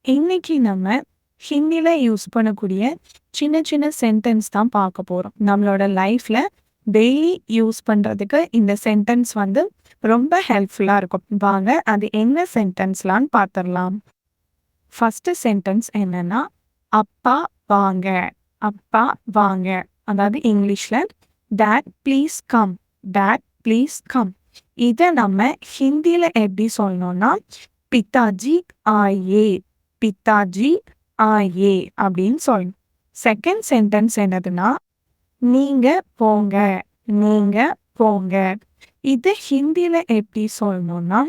இன்னைக்கு நம்ம ஹிந்தில யூஸ் பண்ணக்கூடிய சின்ன சின்ன சென்டென்ஸ் தான் பார்க்க போறோம். நம்மளோட லைஃப்ல டெய்லி யூஸ் பண்றதுக்கு இந்த சென்டென்ஸ் ரொம்ப ஹெல்ப்ஃபுல்லா இருக்கும். வாங்க அது என்ன சென்டென்ஸ்லான்னு பார்த்துடலாம். ஃபர்ஸ்ட் சென்டென்ஸ் என்னன்னா, அப்பா வாங்க. அப்பா வாங்க. அதாவது இங்கிலீஷ்ல dot please come. Dot please come. இதை நம்ம ஹிந்தியில எப்படி சொல்லணும்னா, பிதாஜி ஆயே. பிதாஜி ஆயே அப்படின்னு சொல்லணும். செகண்ட் சென்டென்ஸ் என்னதுன்னா, நீங்க போங்க. நீங்க போங்க. இது ஹிந்தியில எப்படி சொல்லணும்னா,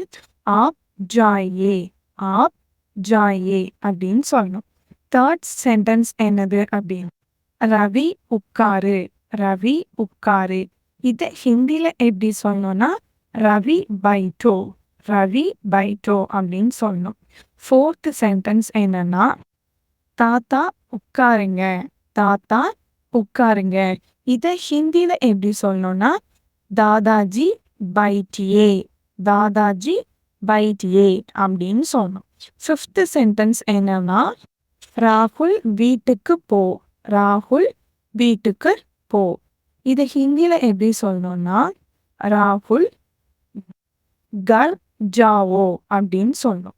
ஆப் ஜாயே. ஆப் ஜாயே அப்படின்னு சொல்லணும். தேர்ட் சென்டென்ஸ் என்னது அப்படின்னு, ரவி உட்காரு. ரவி உட்காரு. இது ஹிந்தியில எப்படி சொல்லணும்னா, ரவி பைட்டோ. ரவி பைட்டோ அப்படின்னு சொல்லணும். ஃபோர்த் சென்டென்ஸ் என்னன்னா, தாத்தா உட்காருங்க. தாத்தா உட்காருங்க. இதை ஹிந்தியில எப்படி சொல்லணும்னா, தாதாஜி பைட்டியே. தாதாஜி பைட்டியே அப்படின்னு சொல்லணும். ஃபிஃப்த் சென்டென்ஸ் என்னன்னா, ராகுல் வீட்டுக்கு போ. ராகுல் வீட்டுக்கு போ. இதை ஹிந்தியில எப்படி சொல்லணும்னா, ராகுல் கர் ஜாவோ அப்படின்னு சொல்லணும்.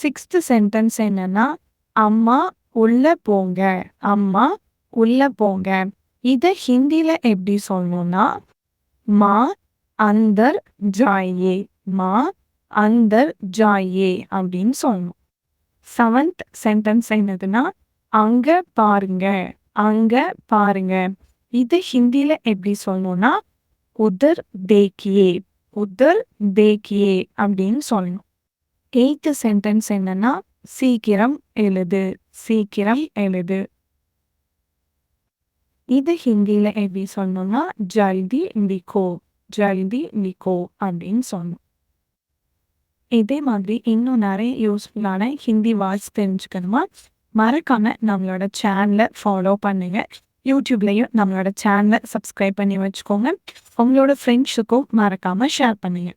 சிக்ஸ்த் சென்டென்ஸ் என்னன்னா, அம்மா உள்ள போங்க. அம்மா உள்ள போங்க. இதை ஹிந்தியில எப்படி சொல்லணும்னா, மா அந்தர் ஜாயே. மா அந்தர் ஜாயே அப்படின்னு சொல்லணும். செவன்த் சென்டென்ஸ் என்னதுன்னா, அங்க பாருங்க. அங்க பாருங்க. இது ஹிந்தியில எப்படி சொல்லணும்னா, உதர் தேக்கியே. உதர் தேக்கியே அப்படின்னு சொல்லணும். எய்த் சென்டென்ஸ் என்னன்னா, சீக்கிரம் எழுது. சீக்கிரம் எழுது. இது ஹிந்தியில எப்படி சொல்லணும்னா, ஜல்தி லிக்கோ. ஜல்தி லிக்கோ அப்படின்னு சொல்லணும். இதே மாதிரி இன்னும் நிறைய யூஸ்ஃபுல்லான ஹிந்தி வேர்ட்ஸ் தெரிஞ்சுக்கணுமா, மறக்காம நம்மளோட சேனலை ஃபாலோ பண்ணுங்க. யூடியூப்லயும் நம்மளோட சேனலை சப்ஸ்கிரைப் பண்ணி வச்சுக்கோங்க. உங்களோட ஃப்ரெண்ட்ஸுக்கும் மறக்காம ஷேர் பண்ணுங்க.